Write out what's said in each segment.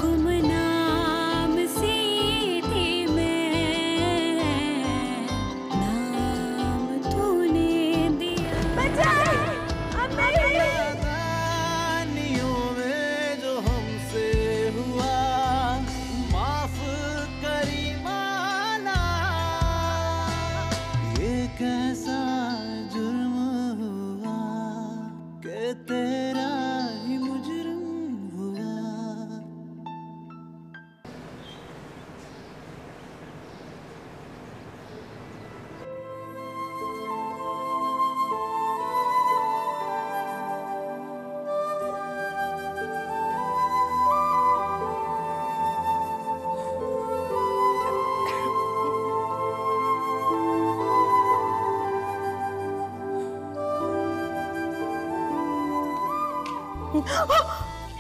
गुमनाम सी थी मैं, नाम तूने दिया। नानियों में जो हमसे हुआ माफ करी माना, ये कैसा जुर्म हुआ कि तेरा ही मुजरिम हुआ।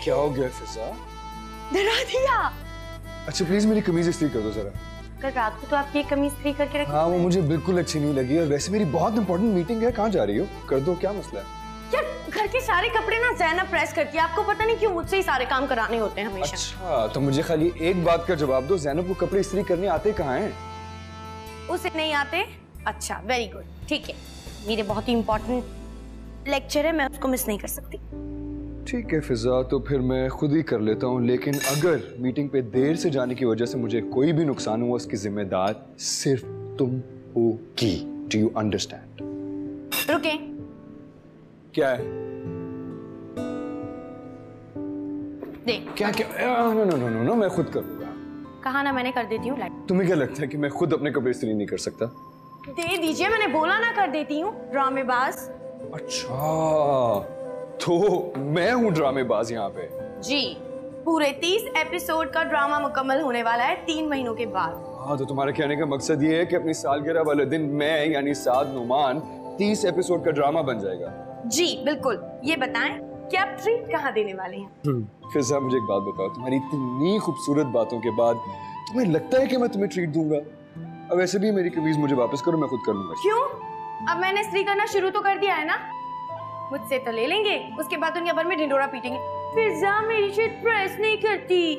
क्या हो गया फिजा? डरा दिया। अच्छा प्लीज मेरी कमीज इस्त्री कर दो जरा। कल रात को तो आपकी एक कमीज इस्त्री करके रखी। हाँ वो मुझे बिल्कुल अच्छी नहीं लगी, और वैसे मेरी बहुत इंपॉर्टेंट मीटिंग है। कहाँ जा रही हो? कर दो, क्या मसला है? यार घर के सारे कपड़े ना ज़ैनब प्रेस करती है, आपको पता नहीं क्यों मुझसे ही सारे काम कराने होते हैं हमेशा। अच्छा तो मुझे खाली एक बात का जवाब दो, ज़ैनब को कपड़े इस्त्री करने आते कहाँ हैं? उसे नहीं आते? अच्छा वेरी गुड, ठीक है। मेरे बहुत ही इंपॉर्टेंट लेक्चर है, मैं उसको मिस नहीं कर सकती। ठीक है फिजा, तो फिर मैं खुद ही कर लेता हूँ, लेकिन अगर मीटिंग पे देर से जाने की वजह से मुझे कोई भी नुकसान हुआ उसकी जिम्मेदार सिर्फ तुम होगी। Do you understand? रुके। क्या है? देख क्या क्या? No no no no no, मैं खुद करूँगा। कहा ना मैंने कर देती हूँ। लाइट तुम्हें क्या लगता है कि मैं खुद अपने कपड़े इस्त्री नहीं कर सकता? दे दीजिए, मैंने बोला ना कर देती हूँ। ड्रामेबाज। अच्छा तो मैं हूँ ड्रामेबाज यहाँ पे? जी, पूरे 30 एपिसोड का ड्रामा मुकम्मल होने वाला है 3 महीनों के बाद। हाँ तो तुम्हारे कहने का मकसद ये है कि अपनी सालगिरह वाले दिन मैं यानी साद नुमान 30 एपिसोड का ड्रामा बन जाएगा? जी बिल्कुल। ये बताएं कि आप ट्रीट कहाँ देने वाले हैं? फिजा मुझे एक बात बताओ, तुम्हारी इतनी खूबसूरत बातों के बाद तुम्हें लगता है कि मैं तुम्हें ट्रीट दूंगा? अब वैसे भी मेरी कमीज मुझे वापस करो, मैं खुद कर लूंगा। क्यों? अब मैंने इस्त्री करना शुरू तो कर दिया है ना, मुझसे तो ले लेंगे, उसके बाद दुनिया भर में ढिंडोरा पीटेंगे। फिजा मेरी शर्ट प्रेस नहीं करती।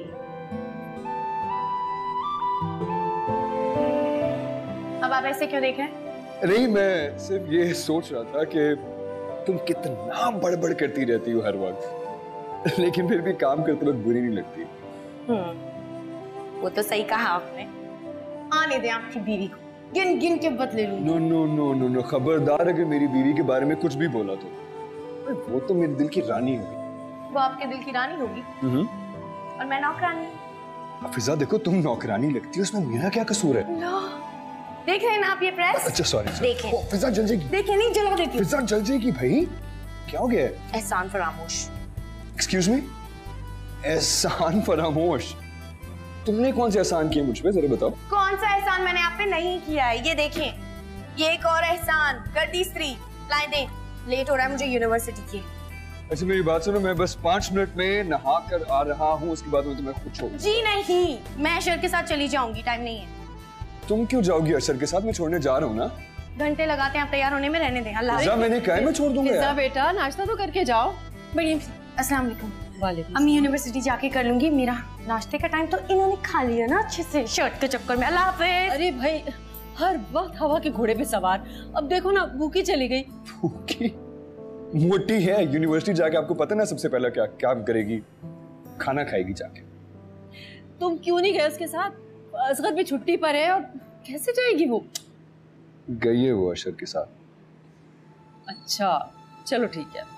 अब आप ऐसे क्यों देख रहे हैं? नहीं मैं सिर्फ ये सोच रहा था कि तुम कितना बड़बड़ करती रहती हो हर वक्त, लेकिन फिर भी काम करते वक्त बुरी नहीं लगती। वो तो सही कहा आपने। आने दें आपकी बीवी को, गिन गिन के बदले लूंगी। No no no no no, खबरदार अगर मेरी बीवी के बारे में कुछ भी बोला तो। वो तो मेरे दिल की रानी होगी। वो आपके दिल की रानी होगी और मैं नौकरानी। फिजा देखो तुम नौकरानी लगती हो, उसमें मेरा क्या कसूर है? देख रहे हैं ना आप ये प्रेस? अच्छा सॉरी देखें। फिजा जल जाएगी। देखें नहीं, जला देती। फिजा जल जाएगी भाई, क्या हो गया? एहसान फरामोश। Excuse me? एहसान फरामोश? तुमने कौन से एहसान किए मुझ पे, जरा बताओ। कौन सा एहसान मैंने आप पे नहीं किया है? ये देखें, ये एक और एहसान कर दी स्त्री। लाए दे, लेट हो रहा है मुझे यूनिवर्सिटी की। अच्छा मेरी बात सुनो, मैं बस 5 मिनट में नहा कर आ रहा हूँ, उसके बाद मैं तुम्हें खुद छोड़। जी नहीं, मैं अशर के साथ चली जाऊंगी, टाइम नहीं है। तुम क्यों जाओगी अशर के साथ? मैं छोड़ने जा रहा हूँ ना। घंटे लगाते हैं आप तैयार होने में, रहने दें। अल्लाह मैंने कहा मैं छोड़ दूंगा यार। बेटा नाश्ता तो करके जाओ। बढ़िया। अस्सलाम वालेकुम। वालेकुम। अम्मी यूनिवर्सिटी जाके कर लूंगी, मेरा नाश्ते का टाइम तो इन्होंने खा लिया ना अच्छे से शर्ट के चक्कर में। अल्लाह हाफिज। अरे भाई हर वक्त हवा के घोड़े पे सवार। अब देखो ना भूखी चली गई। भूखी? मोटी है, यूनिवर्सिटी जाके आपको पता ना सबसे पहला क्या काम करेगी? खाना खाएगी जाके। तुम क्यों नहीं गए उसके साथ? असगर भी छुट्टी पर है और कैसे जाएगी वो? गई है वो अशर के साथ। अच्छा चलो ठीक है।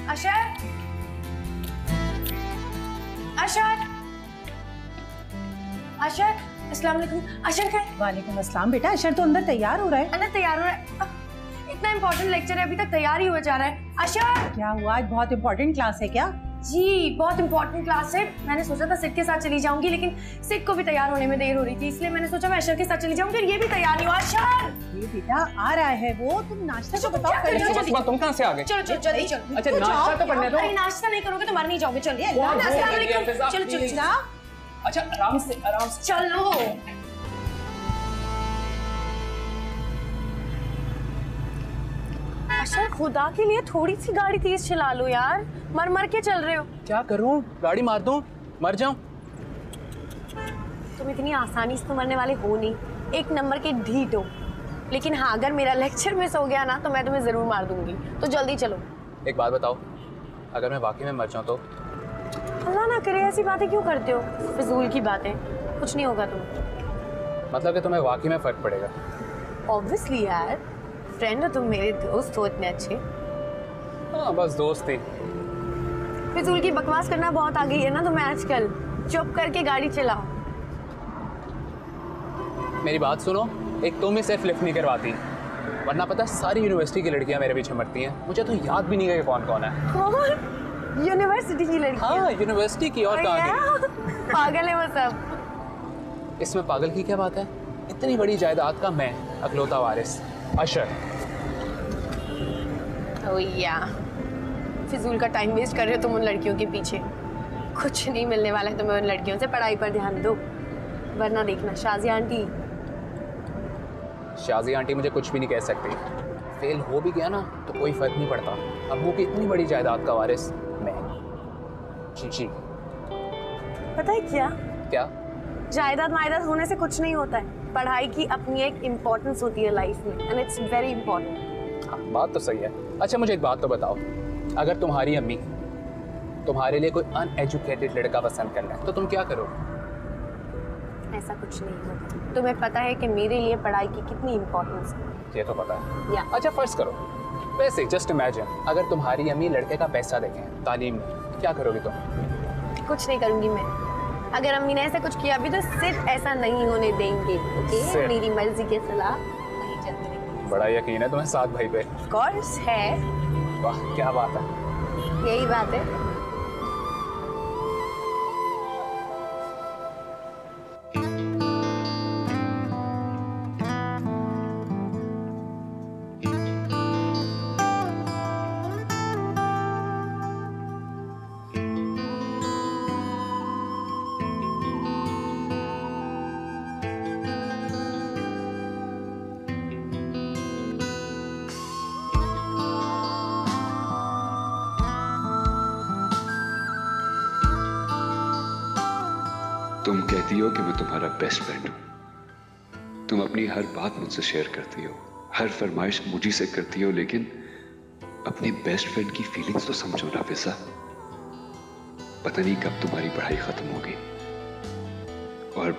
अशर, अशर, अशर, अस्सलाम वालेकुम। अशर का? वालेकुम अस्सलाम। बेटा अशर तो अंदर तैयार हो रहा है। अंदर तैयार हो रहा है? इतना इंपॉर्टेंट लेक्चर है, अभी तक तैयार ही हो जा रहा है। अशर क्या हुआ, आज बहुत इंपॉर्टेंट क्लास है क्या? जी बहुत इंपॉर्टेंट क्लास है। मैंने सोचा था सिड के साथ चली जाऊंगी, लेकिन सिड को भी तैयार होने में देर हो रही थी, इसलिए मैंने सोचा मैं अशर के साथ चली जाऊंगी। और ये भी तैयार नहीं हुआ। अशर ये बेटा आ रहा है वो, तुम नाश्ता तो बताओ। तुम कहाँ से आ गए? चलो चलो जल्दी चलो। अच्छा नाश्ता तो करने दो। अरे नाश्ता नहीं करोगे तो मर नहीं जाओगे। चलिए चलो चलो चलो। अच्छा आराम से चलो। अशर खुदा के लिए थोड़ी सी गाड़ी तेज चला लो यार, मर मर के चल रहे हो। क्या करूं? गाड़ी मार दूं? मर जाऊं? तुम इतनी आसानी से तो मरने वाले हो नहीं, एक नंबर के ढीठ हो। लेकिन हाँ, अगर मेरा लेक्चर मिस हो गया ना तो मैं तुम्हें जरूर मार दूंगी। तो जल्दी चलो। एक बात बताओ, अगर मैं वाकई में मर जाऊं तो? अल्लाह ना करे, ऐसी बातें क्यों करते हो? फिजूल की बातें, कुछ नहीं होगा तुम्हें। मतलब कि तुम्हें वाकई में फर्क पड़ेगा? ऑब्वियसली यार, फ्रेंड हो तुम, मेरे दोस्त हो इतने अच्छे। हाँ बस दोस्त ही। फिजूल की बकवास करना बहुत आ गई है ना तुम्हें आजकल। चुप करके गाड़ी चलाओ। मेरी बात सुनो, एक तुम ही सिर्फ लिफ्ट नहीं करवाती, वरना पता सारी यूनिवर्सिटी की लड़कियां मेरे पीछे मरती हैं। मुझे तो याद भी नहीं है कौन कौन है। कौन? यूनिवर्सिटी की लड़की? हाँ यूनिवर्सिटी की, और कहाँ की? पागल है वो सब। इसमें पागल की क्या बात है? इतनी बड़ी जायदाद का मैं अकलौता वारिस अशर। या फिजूल का टाइम वेस्ट कर रहे हो तुम उन लड़कियों के पीछे। कुछ नहीं मिलने वाला है तुम्हें उन लड़कियों से, पढ़ाई पर ध्यान दो, वरना देखना शाजिया आंटी मुझे कुछ भी नहीं कह सकती। फेल हो भी गया ना तो कोई फर्क नहीं पड़ता। अब्बू की इतनी बड़ी जायदाद का वारिस मैं। जी पता है क्या? जायदाद मायदाद होने से कुछ नहीं होता है। पढ़ाई की अपनी एक इम्पोर्टेंस होती है लाइफ में, एंड इट्स वेरी इंपॉर्टेंट। हाँ बात तो सही है। अच्छा मुझे एक बात तो बताओ, अगर तुम्हारी अम्मी तुम्हारे लिए कोई अनएजुकेटेड लड़का पसंद कर ले तो तुम क्या करोगे? ऐसा कुछ नहीं होता। तुम्हें पता है कि मेरे लिए पढ़ाई की कितनी इम्पोर्टेंस है। ये तो पता है। या अच्छा फर्ज करो, वैसे जस्ट इमेजिन, अगर तुम्हारी अम्मी लड़के का पैसा देखें तालीम में, क्या करोगी तुम? कुछ नहीं करूंगी मैं। अगर अम्मी ने ऐसा कुछ किया भी तो सिर्फ ऐसा नहीं होने देंगे। ओके, मेरी मर्जी के खिलाफ नहीं चलने देंगे। बड़ा यकीन है तुम्हें सात भाई पे। ऑफ कोर्स है। वाह क्या बात है। यही बात है। तुम कहती हो कि मैं तुम्हारा बेस्ट फ्रेंड हूं। तुम अपनी हर बात मुझसे शेयर करती हो, हर फरमाइश मुझी से करती हो, लेकिन अपनी बेस्ट फ्रेंड की फीलिंग्स तो समझो ना फिजा। पता नहीं कब तुम्हारी पढ़ाई खत्म होगी और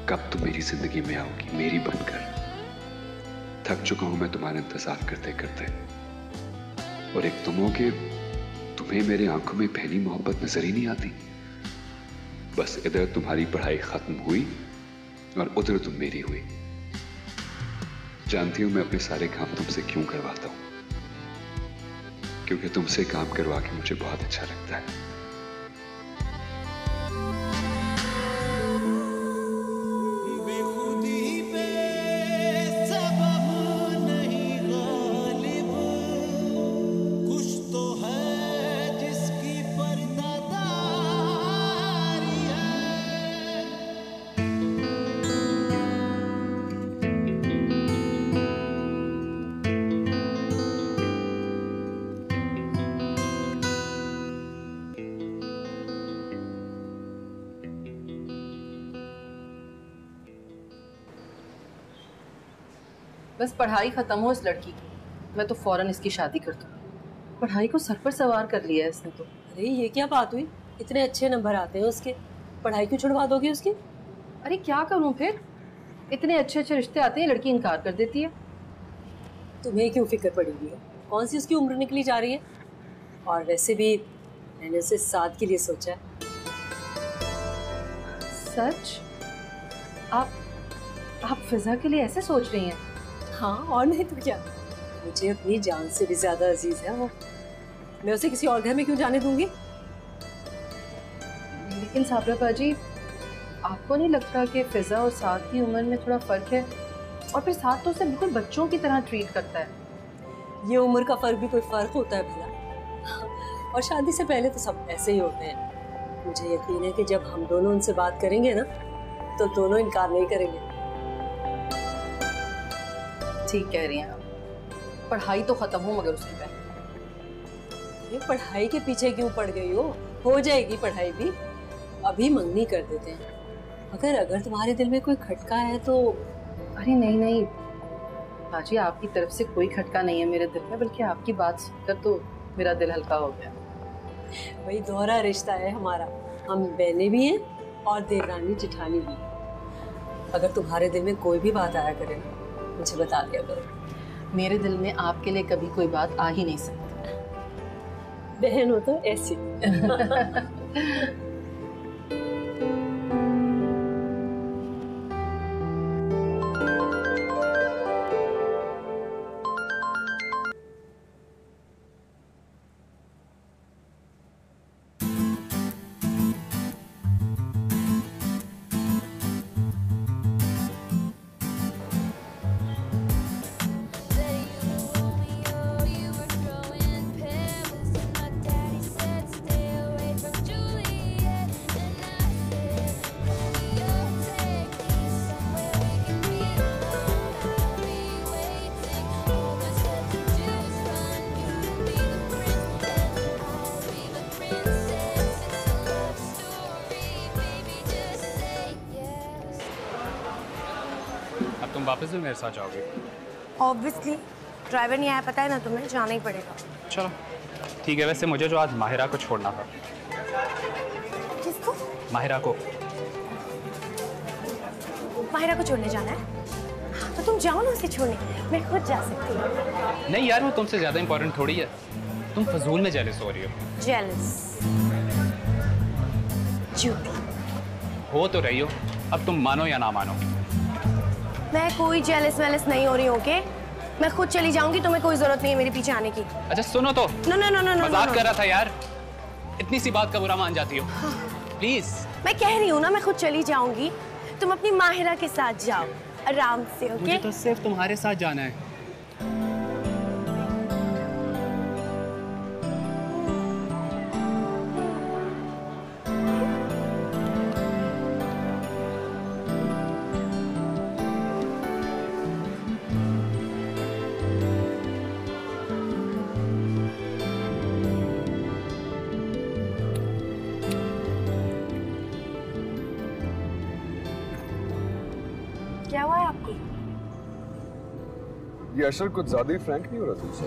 कब तुम मेरी जिंदगी में आओगी मेरी बनकर। थक चुका हूं मैं तुम्हारा इंतजार करते करते। और एक तुम हो कि तुम्हें मेरे आंखों में पहली मोहब्बत नजर ही नहीं आती। बस इधर तुम्हारी पढ़ाई खत्म हुई और उधर तुम मेरी हुई। जानती हूं मैं अपने सारे काम तुमसे क्यों करवाता हूं, क्योंकि तुमसे काम करवा के मुझे बहुत अच्छा लगता है। बस पढ़ाई खत्म हो इस लड़की की, मैं तो फौरन इसकी शादी कर दूँ। पढ़ाई को सर पर सवार कर लिया है इसने तो। अरे ये क्या बात हुई? इतने अच्छे नंबर आते हैं उसके, पढ़ाई क्यों छुड़वा दोगी उसकी? अरे क्या करूँ फिर, इतने अच्छे अच्छे रिश्ते आते हैं, लड़की इनकार कर देती है। तुम्हें क्यों फिक्र पड़ी हुई है? कौन सी उसकी उम्र निकली जा रही है? और वैसे भी मैंने उसे साथ के लिए सोचा है। सच? आप फिजा के लिए ऐसे सोच रही हैं? हाँ और नहीं तो क्या, मुझे अपनी जान से भी ज्यादा अजीज है वो। मैं उसे किसी और घर में क्यों जाने दूंगी? लेकिन साबरा बाजी, आपको नहीं लगता कि फिजा और साद की उम्र में थोड़ा फर्क है? और फिर साद तो उसे बिल्कुल बच्चों की तरह ट्रीट करता है। ये उम्र का फर्क भी कोई फर्क होता है भला? और शादी से पहले तो सब ऐसे ही होते हैं। मुझे यकीन है कि जब हम दोनों उनसे बात करेंगे ना तो दोनों इनकार नहीं करेंगे। ठीक कह रही हैं आप। पढ़ाई तो खत्म हो मगर उसकी पहले। ये पढ़ाई के पीछे क्यों पड़ गई हो जाएगी पढ़ाई भी। अभी मंगनी कर देते हैं। अगर तुम्हारे दिल में कोई खटका है तो। अरे नहीं नहीं बाजी, आपकी तरफ से कोई खटका नहीं है मेरे दिल में, बल्कि आपकी बात सुनकर तो मेरा दिल हल्का हो गया। वही दोहरा रिश्ता है हमारा। हम बहनें भी हैं और देवरानी जेठानी भी। अगर तुम्हारे दिल में कोई भी बात आया करे मुझे बता दिया करो। मेरे दिल में आपके लिए कभी कोई बात आ ही नहीं सकती। बहन हो तो ऐसी। तुम वापस भी मेरे साथ जाओगे? ऑब्वियसली, ड्राइवर नहीं आया, पता है ना तुम्हें, जाना ही पड़ेगा। चलो ठीक है। वैसे मुझे जो आज माहिरा को छोड़ना था। किसको? माहिरा को। माहिरा को छोड़ने जाना है? हाँ, तो तुम जाओ ना उसे छोड़ने, मैं खुद जा सकती हूँ। नहीं यार, वो तुमसे ज़्यादा इंपॉर्टेंट थोड़ी है। तुम फजूल में जेलस हो रही हो। जेलस? झूठी। हो तो रही हो, अब तुम मानो या ना मानो। मैं कोई जेलस वेलस नहीं हो रही हूँ, ओके? मैं खुद चली जाऊंगी, तुम्हें कोई जरूरत नहीं है मेरे पीछे आने की। अच्छा सुनो तो। No no no no no, मजाक कर रहा था यार। इतनी सी बात का बुरा मान जाती हो? प्लीज। मैं कह रही हूँ ना, मैं खुद चली जाऊंगी, तुम अपनी माहिरा के साथ जाओ आराम से, ओके? मुझे तो सिर्फ तुम्हारे साथ जाना है। क्या हुआ है आपको? ये अशर कुछ ज्यादा ही फ्रैंक नहीं हो रहा तुमसे?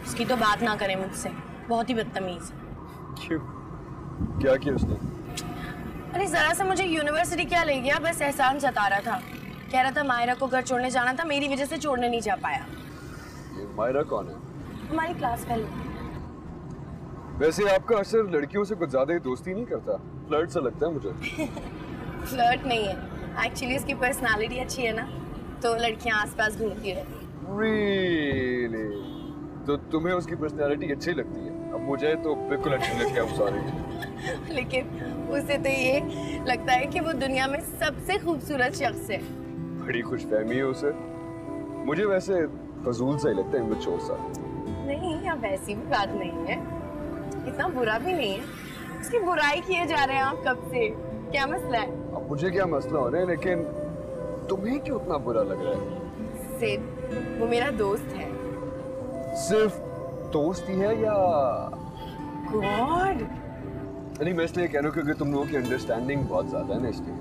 उसकी तो बात ना करें मुझसे, बहुत ही बदतमीज। क्यों? क्या किया उसने? अरे जरा सा मुझे यूनिवर्सिटी क्या ले गया, बस एहसान जता रहा था। कह रहा था मायरा को घर छोड़ने जाना था, मेरी वजह से छोड़ने नहीं जा पाया। ये मायरा कौन है? हमारी क्लास फेलो। वैसे आपका अशर लड़कियों से कुछ ज्यादा ही दोस्ती नहीं करता, फ्लर्ट सा लगता है मुझे। फ्लर्ट नहीं है, एक्चुअली उसकी पर्सनालिटी अच्छी है ना, तो लड़कियां आसपास घूमती रहती हैं। Really? तो तुम्हें उसकी पर्सनालिटी अच्छी लगती है? अब मुझे तो बिल्कुल अच्छी लगती है, सॉरी। लेकिन उसे तो ये लगता है कि वो दुनिया में सबसे खूबसूरत शख्स है। बड़ी खुशफहमी है उसे। मुझे वैसे फजूल सा ही लगता है इमेच्योर सा। नहीं, अब ऐसी भी बात नहीं है, इतना बुरा भी नहीं है। उसकी बुराई किए जा रहे हैं आप कब से, क्या मसला है? अब मुझे क्या मसला हो रहा है, लेकिन तुम्हें क्यों इतना बुरा लग रहा है? सिर्फ वो मेरा दोस्त है। सिर्फ दोस्ती है या? गॉड। नहीं, मैं इसलिए कह रहा हूँ क्योंकि तुम लोगों की अंडरस्टैंडिंग बहुत ज्यादा है ना, इसलिए।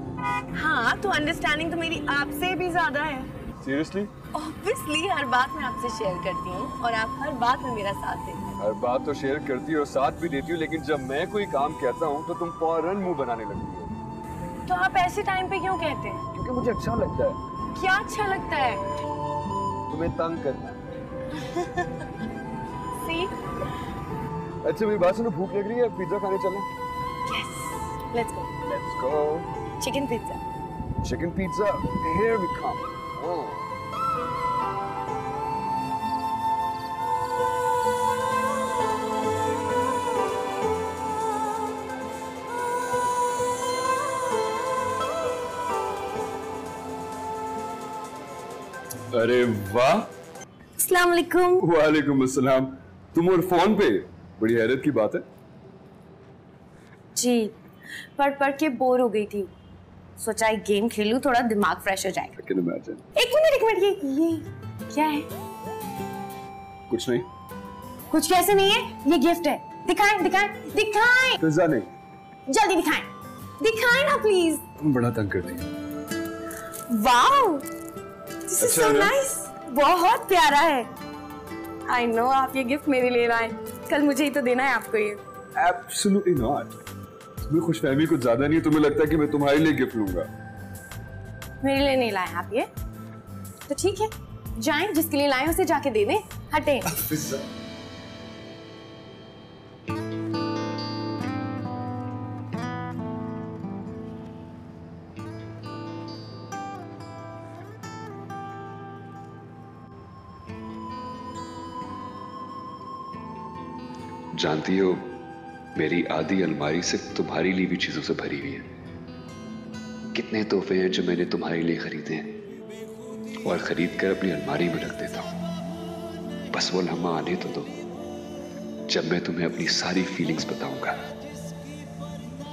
हाँ, तो अंडरस्टैंडिंग तो मेरी आपसे भी ज्यादा है। सीरियसली? ऑब्वियसली, हर बात मैं आपसे शेयर करती हूँ और आप हर बात में मेरा साथ देते हैं। हर बात तो शेयर करती हो और साथ भी देती हो, लेकिन जब मैं कोई काम कहता हूँ तो तुम फौरन मुंह बनाने लगती हो। तो आप ऐसे टाइम पे क्यों कहते हैं? क्योंकि मुझे अच्छा लगता है। क्या अच्छा लगता है? तुम्हें तंग करना। सी? अच्छा मेरी बात सुनो, भूख लग रही है, पिज्जा खाने चलें? Yes, let's go. Let's go. Chicken pizza. Chicken pizza, here we come. Oh. अरे वाह। अस्सलाम वालेकुम। वालेकुम अस्सलाम। तुम और फोन पे, बड़ी हैरत की बात है। जी, पढ़ के बोर हो गई थी, सोचा एक गेम खेलूं, थोड़ा दिमाग फ्रेश हो जाएगा। I can imagine। एक मिनट, ये क्या है? कुछ नहीं। कुछ कैसे नहीं है? ये गिफ्ट है। दिखाएं। पिज़्ज़ा नहीं। जल्दी दिखाएं ना प्लीज। तुम बड़ा तंग करती हो। Wow, this is so nice. बहुत प्यारा है। आई नो आप ये गिफ्ट मेरे लिए लाए, कल मुझे ही तो देना है आपको ये। Absolutely not। तुम्हें खुशफहमी कुछ ज्यादा नहीं, तुम्हें लगता है कि मैं तुम्हारे लिए गिफ्ट लूंगा। मेरे लिए नहीं लाए आप ये, तो ठीक है, जाएं, जिसके लिए लाए उसे जाके दे दें। हटें। जानती हो, मेरी आधी अलमारी सिर्फ तुम्हारी ली हुई चीजों से भरी हुई है। कितने तोहफे हैं जो मैंने तुम्हारे लिए खरीदे हैं और खरीद कर अपनी अलमारी में रख देता हूं। बस वो लम्हा आने तो दो जब मैं तुम्हें अपनी सारी फीलिंग्स बताऊंगा।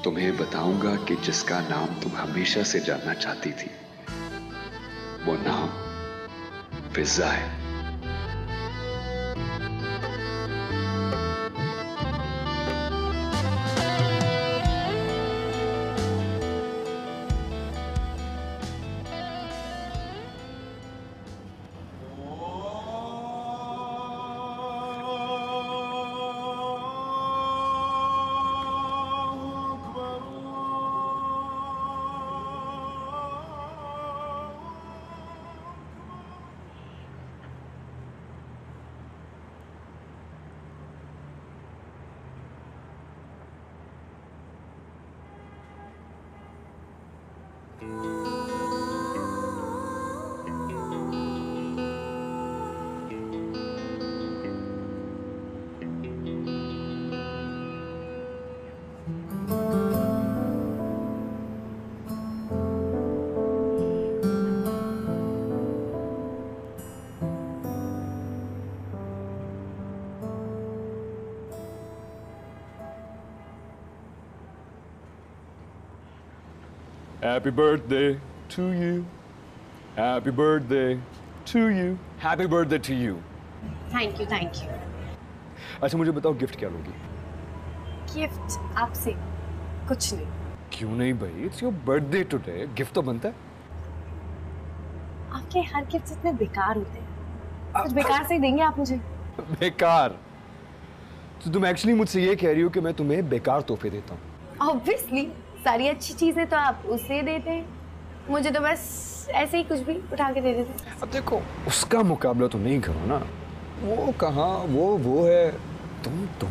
तुम्हें बताऊंगा कि जिसका नाम तुम हमेशा से जानना चाहती थी, वो नाम पिज़्ज़ा है। Happy birthday to you. Happy birthday to you. Happy birthday to you. Thank you. अच्छा मुझे बताओ, गिफ्ट क्या लोगी? गिफ्ट आपसे कुछ नहीं। क्यों नहीं भाई? It's your birthday today. Gift तो बनता है। आपके हर गिफ्ट इतने बेकार होते हैं, कुछ बेकार से ही देंगे आप मुझे। बेकार? तो तुम एक्चुअली मुझसे ये कह रही हो कि मैं तुम्हें बेकार तोहफे देता हूँ? ऑब्वियसली, सारी अच्छी चीजें तो आप उसे देते हैं, मुझे तो बस ऐसे ही कुछ भी उठा के दे देते हैं। अब देखो, उसका मुकाबला तो नहीं करो ना। वो कहाँ, वो है तुम।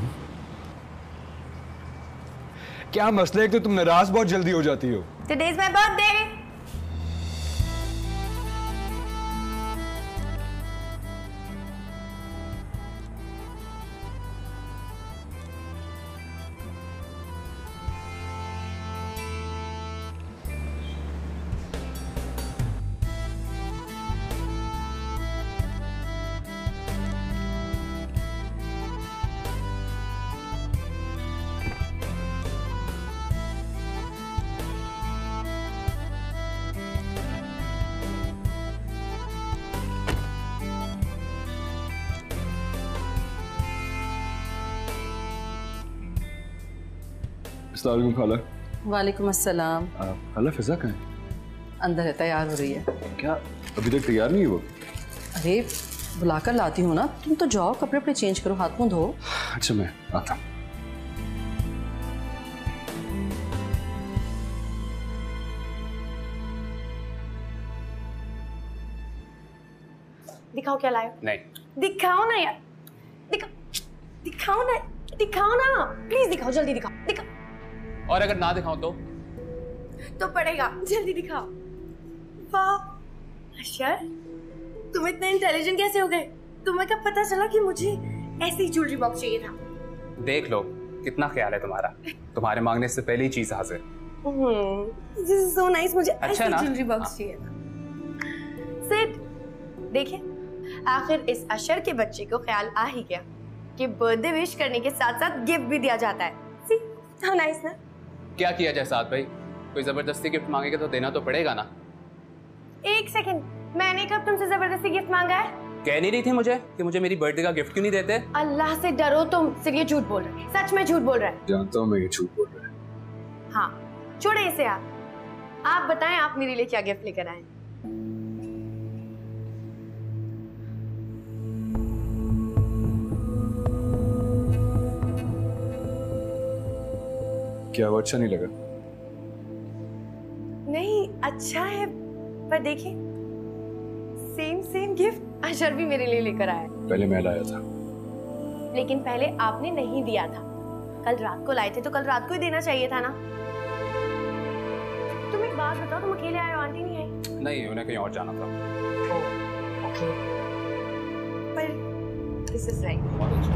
क्या मसला है कि तुम नाराज बहुत जल्दी हो जाती हो? Today is my birthday। अस्सलाम वालेकुम खाला। वालेकुम अस्सलाम। खाला फिजा कहाँ है? अंदर है, तैयार हो रही है। क्या अभी तक तैयार नहीं है वो? अरे बुलाकर लाती हूँ ना, तुम तो जाओ, कपड़े अपने चेंज करो, हाथ मुंह धो। अच्छा मैं आता हूँ। दिखाओ क्या लाए। नहीं। दिखाओ ना यार, दिखाओ ना प्लीज, दिखाओ, जल्दी दिखाओ। और अगर ना दिखाऊं तो पड़ेगा, जल्दी दिखाओ। वाह अशर, तुम इतने इंटेलिजेंट कैसे हो गए? तुम्हें कब पता चला कि मुझे ऐसी ज्वेलरी बॉक्स चाहिए था? देख लो कितना ख्याल है तुम्हारा, तुम्हारे मांगने से पहले ही चीज हाजिर। दिस इज सो नाइस, मुझे अच्छा ऐसी ना? ज्वेलरी बॉक्स चाहिए था। सिड, देखिए, आखिर इस अशर के बच्चे को ख्याल आ ही गया कि बर्थडे विश करने के साथ साथ गिफ्ट भी दिया जाता है। सी हाउ नाइस ना? क्या किया जाए साथ भाई, कोई जबरदस्ती गिफ्ट मांगेगा तो देना तो पड़ेगा ना। एक सेकंड, मैंने कब तुमसे जबरदस्ती गिफ्ट मांगा है? कह नहीं रही थी मुझे कि मुझे मेरी बर्थडे का गिफ्ट क्यों नहीं देते? अल्लाह से डरो तुम, सिर्फ ये झूठ बोल रहे हैं, सच में झूठ बोल रहा है। जानता हूँ मैं ये झूठ बोल रहा है। हाँ, छोड़े इसे। आप बताएं आप मेरे लिए क्या गिफ्ट लेकर आए? क्या वो अच्छा नहीं लगा? नहीं, अच्छा है, पर देखिए सेम गिफ्ट अशर भी मेरे लिए लेकर आया है। पहले मैं लाया था। लेकिन पहले आपने नहीं दिया था। कल रात को लाए थे तो कल रात को ही देना चाहिए था ना। तुम एक बात बताओ, तुम अकेले आए हो, आंटी नहीं आई? नहीं, उन्हें कहीं और जाना था। पर दिस इज राइट। बहुत अच्छा।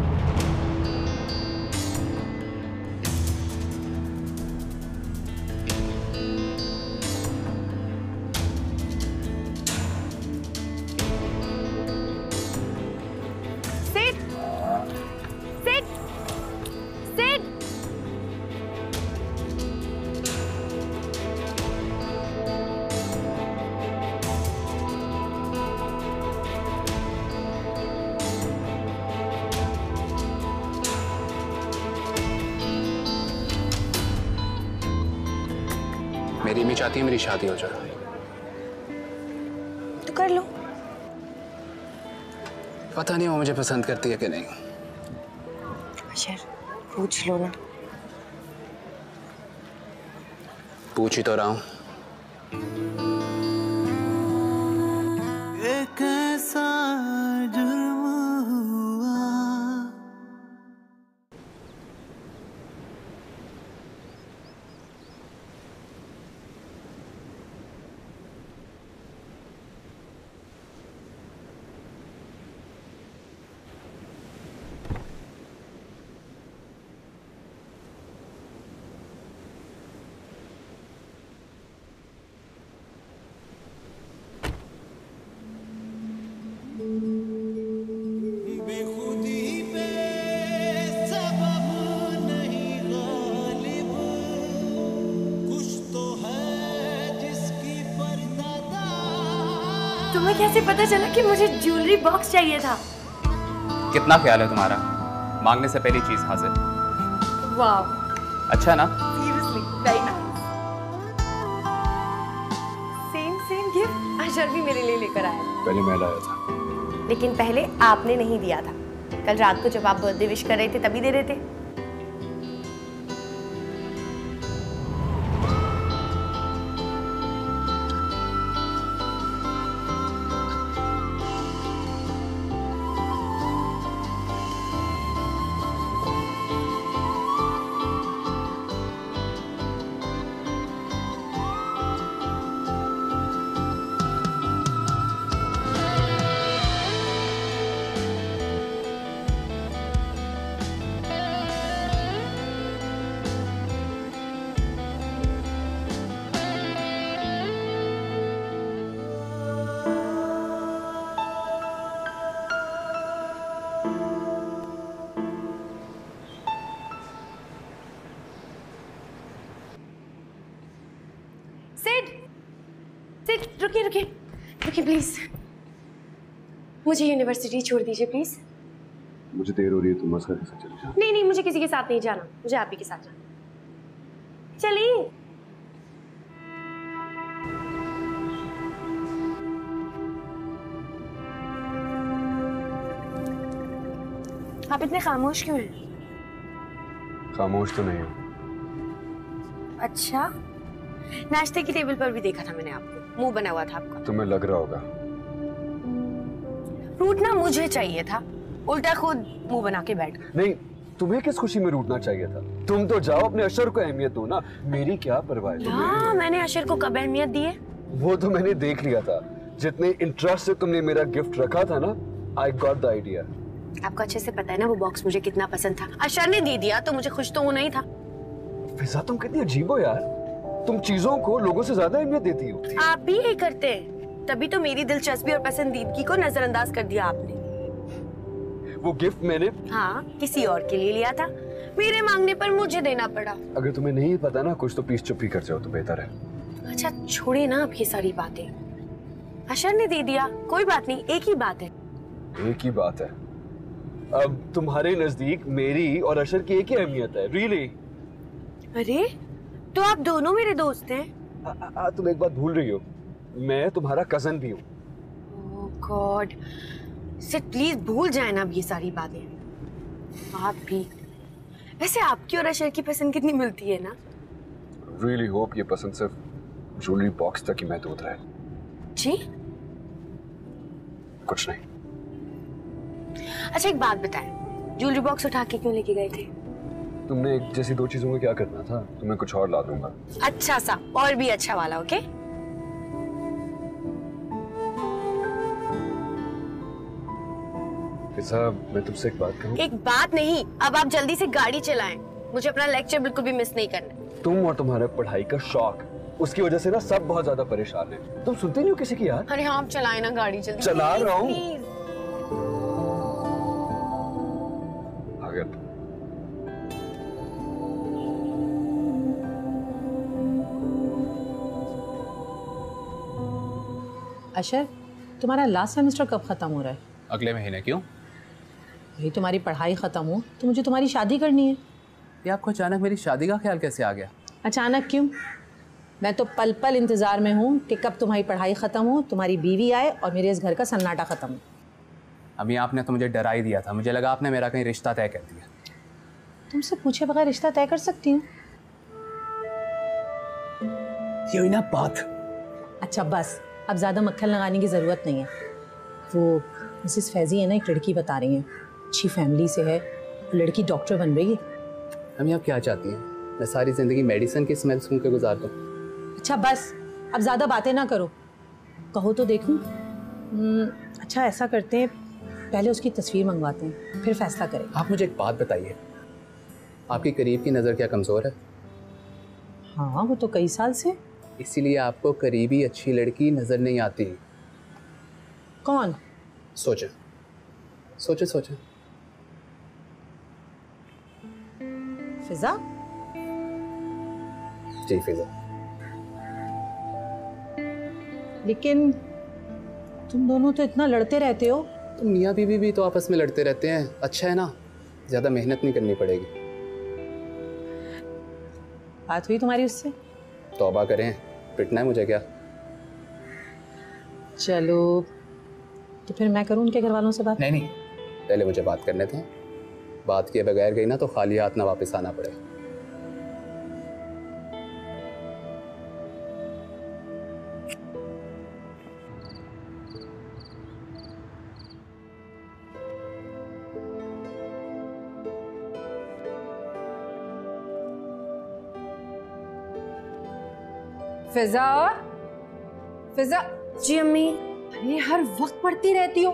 मेरी भी चाहती है मेरी शादी हो जाए। तो कर लो। पता नहीं वो मुझे पसंद करती है कि नहीं। अशर, पूछ लो ना। पूछ ही तो रहा हूँ। एक ऐसा जुर्म हुआ। बेखुदी पे सबब नहीं गालिब, कुछ तो है जिसकी परदादा। तुम्हें कैसे पता चला कि मुझे ज्वेलरी बॉक्स चाहिए था? कितना ख्याल है तुम्हारा, मांगने से पहली चीज हाजिर। वाह, अच्छा ना? Seriously very nice. Same gift अशर भी मेरे लिए लेकर आया। पहले मैं लाया था। लेकिन पहले आपने नहीं दिया था। कल रात को जब आप बर्थडे विश कर रहे थे तभी दे रहे थे। सिड, रुकिए प्लीज। मुझे यूनिवर्सिटी छोड़ दीजिए प्लीज। मुझे देर हो रही है, तुम मस्का के साथ चले जाओ। नहीं, मुझे किसी के साथ नहीं जाना, मुझे आप ही के साथ जाना। चलिए। आप इतने खामोश क्यों हैं? खामोश तो नहीं हूँ। अच्छा, नाश्ते की टेबल पर भी देखा था मैंने आपको, मुंह बना हुआ था आपका। तुम्हें लग रहा होगा। रूठना मुझे चाहिए था, उल्टा खुद मुंह बना के बैठ गए। नहीं, तुम्हें किस खुशी में रूठना चाहिए था? तुम तो जाओ, अपने अशर को अहमियत दो ना। मेरी क्या परवाह है तुम्हें? हाँ, मैंने अशर को कब अहमियत दी है? वो तो मैंने देख लिया था। जितने इंटरेस्ट से तुमने मेरा गिफ्ट रखा था ना, आई गॉट द आइडिया। आपको अच्छे से पता है ना वो बॉक्स मुझे कितना पसंद था। अशर ने दे दिया तो मुझे खुश तो होना ही था। फिजा, तुम कितनी अजीब हो यार। तुम चीजों को लोगों से ज्यादा अहमियत देती हो। आप भी यही करते। तभी तो मेरी दिलचस्पी और पसंदीदगी को नजरअंदाज कर दिया आपने। वो गिफ्ट मैंने हाँ, किसी और के लिए लिया था, मेरे मांगने पर मुझे देना पड़ा। अगर तुम्हें नहीं पता ना कुछ तो प्लीज चुप ही कर जाओ तो बेहतर है। अच्छा छोड़िए ना अब ये सारी बातें। अशर ने दे दिया, कोई बात नहीं, एक ही बात है। एक ही बात है। अब तुम्हारे नजदीक मेरी और अशर की एक ही अहमियत है। रियली? अरे तो आप दोनों मेरे दोस्त हैं? तुम एक बात भूल रही हो, मैं तुम्हारा कजन भी हूँ। ओह गॉड, सिर्फ प्लीज भूल जाए ना अब ये सारी बातें। आप भी। वैसे आपकी और अशर की पसंद कितनी मिलती है ना? रियली होप ये पसंद सिर्फ ज्वेलरी बॉक्स तक ही महदूद रहे। जी? कुछ नहीं। अच्छा एक बात बताएं, ज्वेलरी बॉक्स उठा के क्यों लेके गए थे? तुमने एक जैसी दो चीजों में क्या करना था, तुम्हें कुछ और ला दूंगा। अच्छा सा, और भी अच्छा वाला, ओके? साहब मैं तुमसे एक बात कहूं? एक बात नहीं, अब आप जल्दी से गाड़ी चलाएं। मुझे अपना लेक्चर बिल्कुल भी मिस नहीं करना। तुम और तुम्हारा पढ़ाई का शौक, उसकी वजह से ना सब बहुत ज्यादा परेशान हैं। तुम सुनते नहीं हो किसी की यार? अरे हाँ, आप चलाएं ना गाड़ी जल्दी। चला रहा हूँ। आ गया तुम। अशर, तुम्हारा लास्ट सेमेस्टर कब खत्म हो रहा है? अगले महीने। क्यों? भाई तुम्हारी पढ़ाई खत्म हो तो मुझे तुम्हारी शादी करनी है। ये आपको अचानक मेरी शादी का ख्याल कैसे आ गया? अचानक क्यों? मैं तो पल पल इंतज़ार में हूँ कि कब तुम्हारी पढ़ाई ख़त्म हो, तुम्हारी बीवी आए और मेरे इस घर का सन्नाटा ख़त्म हो। अभी आपने तो मुझे डरा ही दिया था, मुझे लगा आपने मेरा कहीं रिश्ता तय कर दिया। तुमसे पूछे बगैर रिश्ता तय कर सकती हूँ? ये हुई ना बात। अच्छा बस, अब ज़्यादा मक्खन लगाने की ज़रूरत नहीं है। वो मिसेस फैज़ी है ना, एक लड़की बता रही हैं, अच्छी फैमिली से है, लड़की डॉक्टर बन रही है। अम्मी आप क्या चाहती हैं? मैं सारी ज़िंदगी मेडिसिन की स्मेल सूंघ के गुजार दूँ? अच्छा बस, अब ज़्यादा बातें ना करो, कहो तो देखूं। अच्छा ऐसा करते हैं, पहले उसकी तस्वीर मंगवाते हैं, फिर फैसला करें। आप मुझे एक बात बताइए, आपकी करीब की नज़र क्या कमज़ोर है? हाँ वो तो कई साल से। इसीलिए आपको करीबी अच्छी लड़की नज़र नहीं आती। कौन? सोचे सोचे सोचे। फिजा? जी फिजा। लेकिन तुम दोनों तो इतना लड़ते रहते हो। तो मियाँ बीवी भी तो आपस में लड़ते रहते हैं, अच्छा है ना, ज़्यादा मेहनत नहीं करनी पड़ेगी। बात हुई तुम्हारी उससे? तौबा करें, पिटना है मुझे क्या? चलो तो फिर मैं करूँ उनके घर वालों से बात? नहीं, पहले मुझे बात करने दें। बात किए बगैर गई ना तो खाली हाथ ना वापस आना पड़े। फिजा, फिजा। जी अम्मी। अरे हर वक्त पढ़ती रहती हो,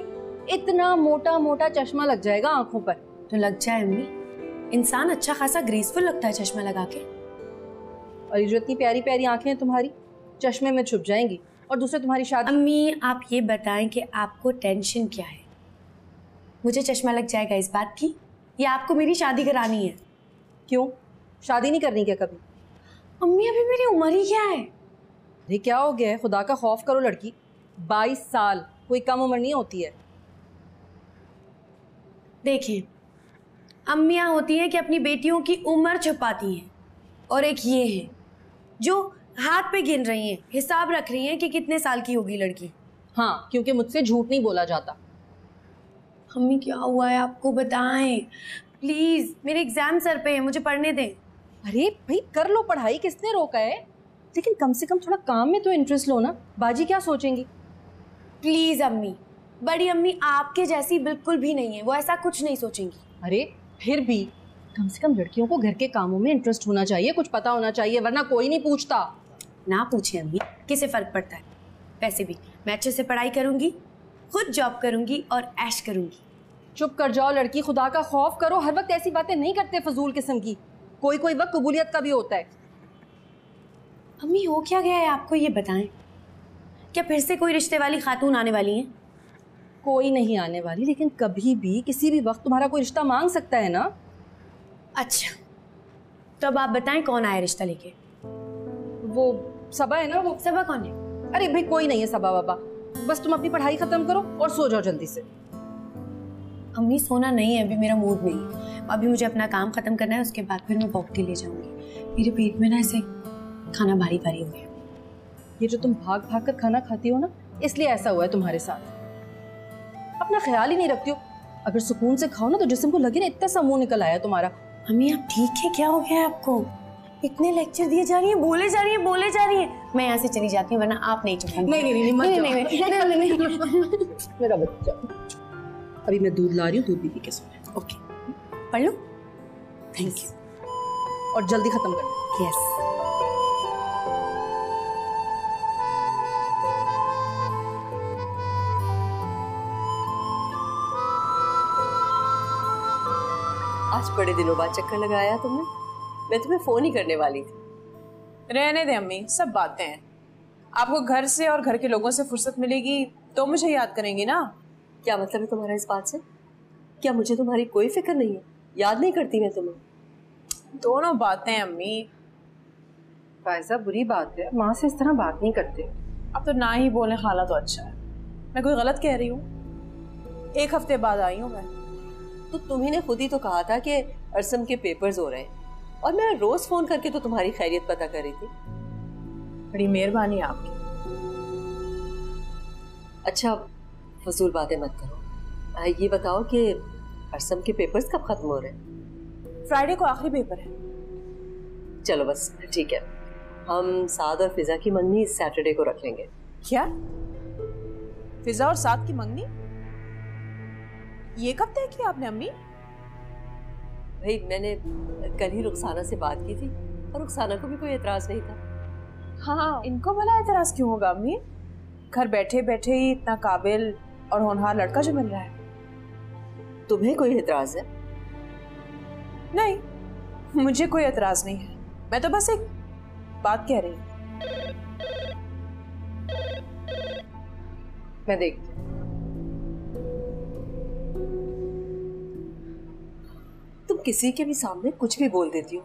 इतना मोटा मोटा चश्मा लग जाएगा आंखों पर। तो लग जाए अम्मी, इंसान अच्छा खासा ग्रेसफुल लगता है चश्मा लगा के। और ये जो इतनी प्यारी प्यारी आंखें हैं तुम्हारी, चश्मे में छुप जाएंगी। और दूसरे तुम्हारी शादी। अम्मी आप ये बताएं कि आपको टेंशन क्या है? मुझे चश्मा लग जाएगा इस बात की, या आपको मेरी शादी करानी है? क्यों, शादी नहीं करनी क्या कभी? अम्मी अभी मेरी उम्र ही क्या है? अरे क्या हो गया है, खुदा का खौफ करो लड़की, 22 साल कोई कम उम्र नहीं होती है। देखिए, अम्मियाँ होती हैं कि अपनी बेटियों की उम्र छुपाती हैं, और एक ये है जो हाथ पे गिन रही हैं, हिसाब रख रही हैं कि कितने साल की होगी लड़की। हाँ, क्योंकि मुझसे झूठ नहीं बोला जाता। अम्मी क्या हुआ है आपको, बताएं प्लीज, मेरे एग्जाम सर पे है, मुझे पढ़ने दें। अरे भाई कर लो पढ़ाई, किसने रोका है, लेकिन कम से कम थोड़ा काम में तो इंटरेस्ट लो ना, बाजी क्या सोचेंगी? प्लीज अम्मी, बड़ी अम्मी आपके जैसी बिल्कुल भी नहीं है, वो ऐसा कुछ नहीं सोचेंगी। अरे फिर भी कम से कम लड़कियों को घर के कामों में इंटरेस्ट होना चाहिए, कुछ पता होना चाहिए, वरना कोई नहीं पूछता। ना पूछे अम्मी, किसे फर्क पड़ता है? वैसे भी मैं अच्छे से पढ़ाई करूंगी, खुद जॉब करूंगी और ऐश करूंगी। चुप कर जाओ लड़की, खुदा का खौफ करो, हर वक्त ऐसी बातें नहीं करते फजूल किस्म की, कोई कोई वक्त कबूलियत का भी होता है। अम्मी हो क्या गया है आपको, ये बताएं। क्या फिर से कोई रिश्ते वाली खातून आने वाली हैं? कोई नहीं आने वाली, लेकिन कभी भी किसी भी वक्त तुम्हारा कोई रिश्ता मांग सकता है ना। अच्छा, तो अब आप बताएं कौन आया रिश्ता लेके? वो सबा है ना। वो सबा कौन है? अरे भाई कोई नहीं है सबा बाबा, बस तुम अपनी पढ़ाई खत्म करो और सो जाओ जल्दी से। अम्मी सोना नहीं है, अभी मेरा मूड नहीं है। अभी मुझे अपना काम खत्म करना है, उसके बाद फिर मैं वॉक के लिए जाऊंगी। मेरे पेट में ना ऐसे खाना भारी भारी हो गया। ये जो तुम भाग भाग कर खाना खाती हो ना, इसलिए ऐसा हुआ है तुम्हारे साथ। अपना ख्याल ही नहीं रखती हो। अगर सुकून से खाओ ना तो जिस्म को लगे ना इतना सा मुंह निकल आया तुम्हारा। अम्मी आप ठीक है? क्या हो गया है आपको? इतने लेक्चर दिए जा रही है, बोले जा रही है, बोले जा रही है। मैं यहाँ से चली जाती हूँ, वरना आप नहीं चुकाएंगे। नहीं मेरा बच्चा, अभी मैं दूध ला रही हूँ, दूध भी पी के सो। ओके, पढ़ लो। Thank you. और जल्दी खत्म कर लो। यस। आज बड़े दिनों बाद चक्कर लगाया तुमने। मैं तुम्हें फोन ही करने वाली थी। रहने दे अम्मी, सब बातें हैं। आपको घर से और घर के लोगों से फुर्सत मिलेगी तो मुझे याद करेंगी ना। क्या मतलब है तुम्हारा इस बात से? क्या मुझे तुम्हारी कोई फिक्र नहीं है? याद नहीं करती मैं तुम्हें? दोनों बातें अम्मी। फायजा बुरी बात है, माँ से इस तरह बात नहीं करते। अब तो ना ही बोले खाला तो अच्छा है। मैं कोई गलत कह रही हूँ? 1 हफ्ते बाद आई हूँ मैं। तो तुम्ही ने खुद ही तो कहा था कि अरसम के पेपर्स हो रहे हैं, और मैं रोज फोन करके तो तुम्हारी खैरियत पता कर रही थी। बड़ी मेहरबानी आपकी। अच्छा फजूल बातें मत करो। ये बताओ कि अरसम के पेपर्स कब खत्म हो रहे हैं? फ्राइडे को आखिरी पेपर है। चलो बस ठीक है, हम साद और फिजा की मंगनी सैटरडे को रख लेंगे। क्या? फिजा और साद की मंगनी? ये कब तय किया आपने अम्मी? भाई मैंने कल ही रुखसाना से बात की थी और रुखसाना को भी कोई एतराज नहीं था। हाँ, इनको भला एतराज क्यों होगा अम्मी? घर बैठे बैठे ही इतना काबिल और होनहार लड़का जो मिल रहा है। तुम्हें कोई एतराज है? नहीं, मुझे कोई एतराज नहीं है। मैं तो बस एक बात कह रही हूँ। मैं देखती हूँ। तुम किसी के भी सामने कुछ भी बोल देती हो,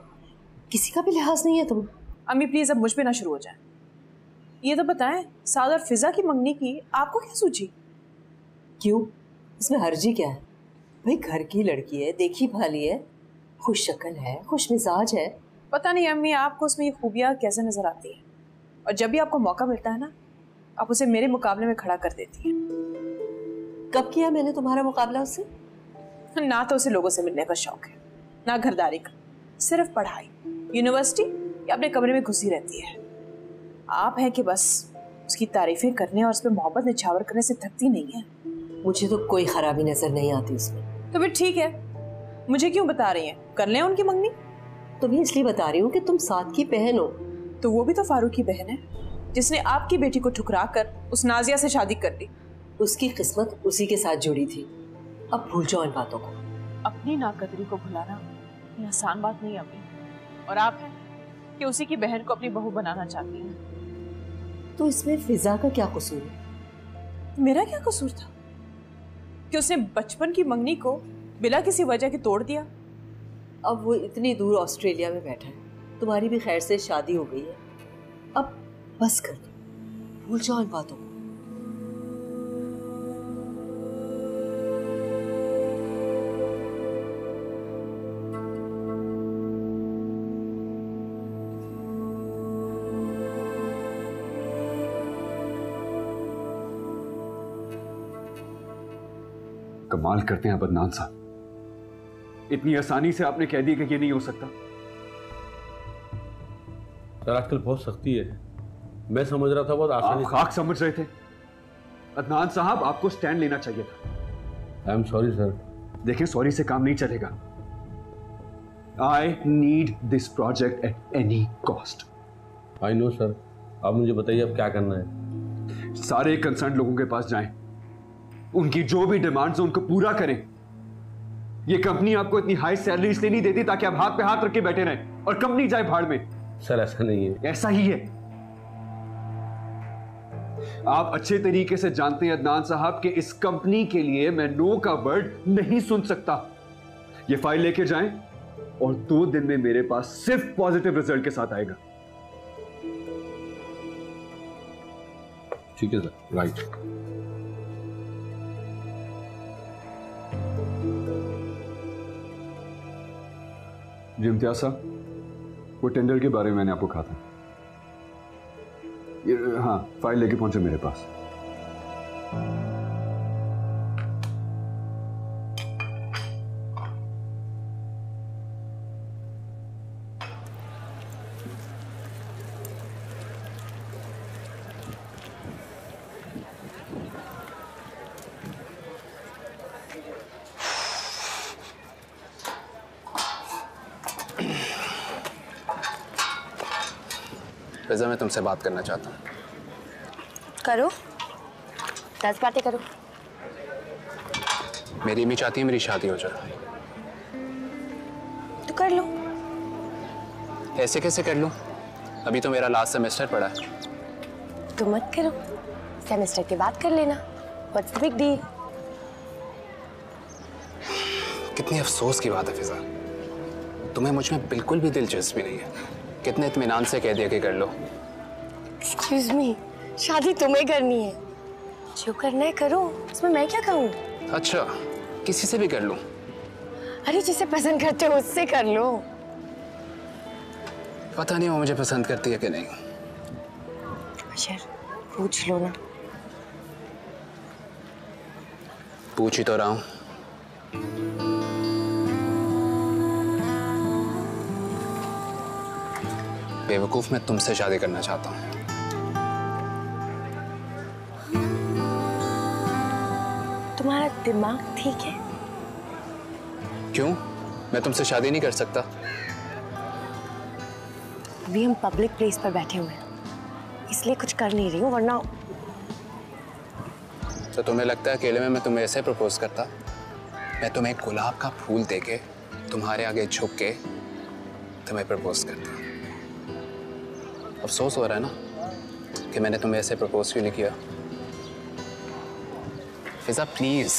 किसी का भी लिहाज नहीं है तुम। अम्मी प्लीज अब मुझ पे ना शुरू हो जाए। ये तो बताएं, साद और फिजा की मंगनी की आपको क्या सूझी? क्यों, इसमें हर्जी क्या है? भाई घर की लड़की है, देखी भाली है, खुश शक्ल है, खुश मिजाज है। पता नहीं अम्मी आपको उसमें ये खूबियाँ कैसे नजर आती है, और जब भी आपको मौका मिलता है ना, आप उसे मेरे मुकाबले में खड़ा कर देती है। कब किया मैंने तुम्हारा मुकाबला उससे? ना तो उसे लोगों से मिलने का शौक है, ना घरदारी का, सिर्फ पढ़ाई, यूनिवर्सिटी या अपने कमरे में घुसी रहती है। आप हैं कि बस उसकी तारीफें करने और उस पर मोहब्बत निछावर करने से थकती नहीं है। मुझे तो कोई खराबी नजर नहीं आती उसमें। तो फिर ठीक है, मुझे क्यों बता रही हैं? कर लें उनकी मंगनी। तुम्हें इसलिए बता रही हूँ कि तुम साद की बहन हो। तो वो भी तो फारूक की बहन है, जिसने आपकी बेटी को ठुकरा कर उस नाजिया से शादी कर ली। उसकी किस्मत उसी के साथ जुड़ी थी। अब भूल जाओ इन बातों को। अपनी नाकदरी को भुलाना ये आसान बात नहीं अम्मी, और आप हैं कि उसी की बहन को अपनी बहू बनाना चाहती हैं। तो इसमें फिजा का क्या कसूर है? मेरा क्या कसूर था कि उसने बचपन की मंगनी को बिना किसी वजह के तोड़ दिया? अब वो इतनी दूर ऑस्ट्रेलिया में बैठा है, तुम्हारी भी खैर से शादी हो गई है। अब बस कर दो, भूल जाओ इन बातों को। कमाल करते हैं बदनान साहब, इतनी आसानी से आपने कह दिया कि ये नहीं हो सकता। सर आजकल बहुत सख्ती है, मैं समझ रहा था बहुत आसानी। आप खाक समझ रहे थे। अदनान साहब आपको स्टैंड लेना चाहिए था। I am sorry sir. देखिए सॉरी से काम नहीं चलेगा। I need this project at any cost. I know sir, आप मुझे बताइए अब क्या करना है। सारे कंसर्न लोगों के पास जाएं, उनकी जो भी डिमांड्स हैं उनको पूरा करें। ये कंपनी आपको इतनी हाई सैलरी इसलिए नहीं देती ताकि आप हाथ पे हाथ रख के बैठे रहें और कंपनी जाए भाड़ में। सर ऐसा नहीं है। ऐसा ही है। आप अच्छे तरीके से जानते हैं अदनान साहब कि इस कंपनी के लिए मैं नो का वर्ड नहीं सुन सकता। ये फाइल लेके जाएं और 2 दिन में मेरे पास सिर्फ पॉजिटिव रिजल्ट के साथ आएगा। ठीक है सर, राइट। जी इम्तियाज साहब, वो टेंडर के बारे में मैंने आपको कहा था। हाँ, फाइल लेके पहुंचे मेरे पास। फिजा, मैं तुमसे बात करना चाहता हूँ। करो, 10 बातें करो। मेरी अम्मी चाहती है मेरी शादी हो जाए। तो कर लो। ऐसे कैसे कर लूँ? अभी तो मेरा लास्ट सेमेस्टर पड़ा है। तो मत करो, सेमेस्टर के बाद कर लेना। What's the big deal? कितनी अफसोस की बात है फिजा, तुम्हें मुझ में बिल्कुल भी दिलचस्पी नहीं है। कितने इत्मीनान से कह दिया कि कर लो। एक्सक्यूज मी, शादी तुम्हें करनी है, जो करना है करो, उसमें मैं क्या कहूँ? अच्छा, किसी से भी कर लूँ? अरे जिसे पसंद करते हो उससे कर लो। पता नहीं वो मुझे पसंद करती है कि नहीं। अशर, पूछ लो ना। पूछ ही तो रहा हूँ। बेवकूफ, मैं तुमसे शादी करना चाहता हूँ। तुम्हारा दिमाग ठीक है? क्यों? मैं तुमसे शादी नहीं कर सकता? अभी हम पब्लिक प्लेस पर बैठे हुए हैं, इसलिए कुछ कर नहीं रही हूँ, वरना। तो तुम्हें लगता है अकेले में मैं तुम्हें ऐसे प्रपोज करता? मैं तुम्हें एक गुलाब का फूल देके तुम्हारे आगे झुक के तुम्हें प्रपोज करता। अफसोस हो रहा है ना कि मैंने तुम्हें ऐसे प्रपोज क्यों नहीं किया। फिजा प्लीज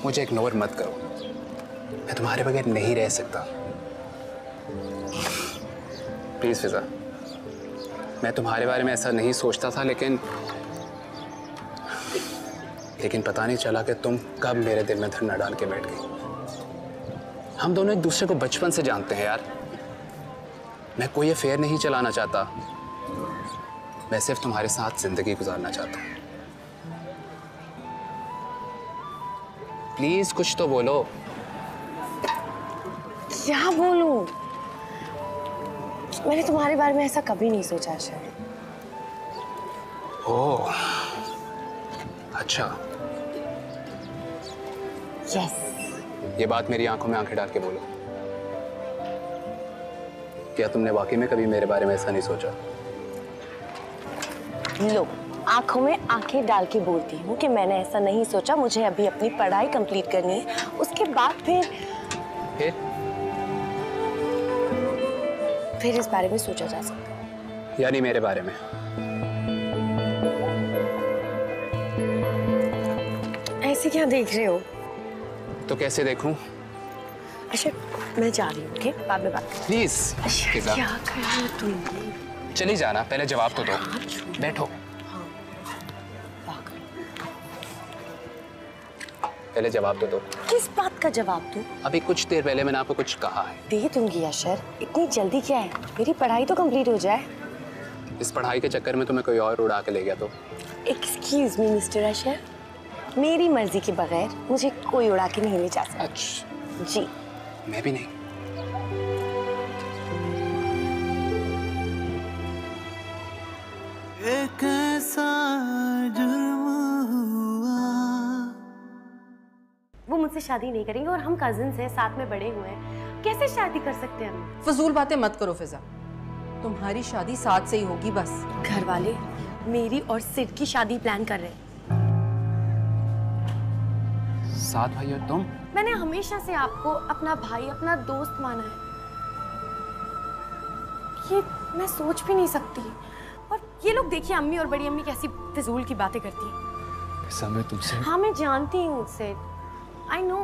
मुझे इग्नोर मत करो, मैं तुम्हारे बगैर नहीं रह सकता। प्लीज फिजा, मैं तुम्हारे बारे में ऐसा नहीं सोचता था, लेकिन पता नहीं चला कि तुम कब मेरे दिल में धरना डाल के बैठ गई। हम दोनों एक दूसरे को बचपन से जानते हैं यार। मैं कोई अफेयर नहीं चलाना चाहता, मैं सिर्फ तुम्हारे साथ जिंदगी गुजारना चाहता हूँ। प्लीज कुछ तो बोलो। क्या बोलूं? मैंने तुम्हारे बारे में ऐसा कभी नहीं सोचा शायद। ओह, अच्छा। यस। ये बात मेरी आंखों में आंखें डाल के बोलो। क्या तुमने वाकई में कभी मेरे बारे में ऐसा नहीं सोचा? लो, आंखों में आंखें डाल के बोलती हूँ कि मैंने ऐसा नहीं सोचा। मुझे अभी अपनी पढ़ाई कंप्लीट करनी है, उसके बाद फिर इस बारे में सोचा जा सकता है। यानी मेरे बारे में? ऐसे क्या देख रहे हो? तो कैसे देखूं? अच्छा, मैं जा रही हूँ, ओके? बाद में बात करें। प्लीज। अच्छा, क्या कर रही हो तुम? चली जाना, पहले जवाब तो दो। बैठो। पहले जवाब तो दो। किस बात का जवाब दूं? अभी कुछ देर पहले मैंने आपको कुछ कहा है। दे दूंगी अशर, इतनी जल्दी क्या है? मेरी पढ़ाई तो कंप्लीट हो जाए। इस पढ़ाई के चक्कर में तुम्हें कोई और उड़ा के ले गया तो? एक्सक्यूज मी मिस्टर अशर, मेरी मर्जी के बगैर मुझे कोई उड़ा के नहीं ले जा सकता। अच्छा। जी। मैं भी नहीं। एक ऐसा जुर्म हुआ। वो मुझसे शादी नहीं करेंगे और हम कजिन्स हैं, साथ में बड़े हुए हैं, कैसे शादी कर सकते हैं हम? फजूल बातें मत करो फिजा, तुम्हारी शादी साथ से ही होगी बस। घर वाले मेरी और सिड की शादी प्लान कर रहे हैं। साथ भाई और तुम? मैंने हमेशा से आपको अपना भाई, अपना दोस्त माना है। ये मैं सोच भी नहीं सकती। और ये लोग देखिए अम्मी और बड़ी अम्मी कैसी फिजूल की बातें करती हैं। ऐसा मैं तुमसे हाँ मैं जानती हूँ उससे, आई नो।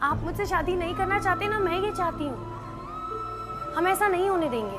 आप मुझसे शादी नहीं करना चाहते ना, मैं ये चाहती हूँ। हम ऐसा नहीं होने देंगे।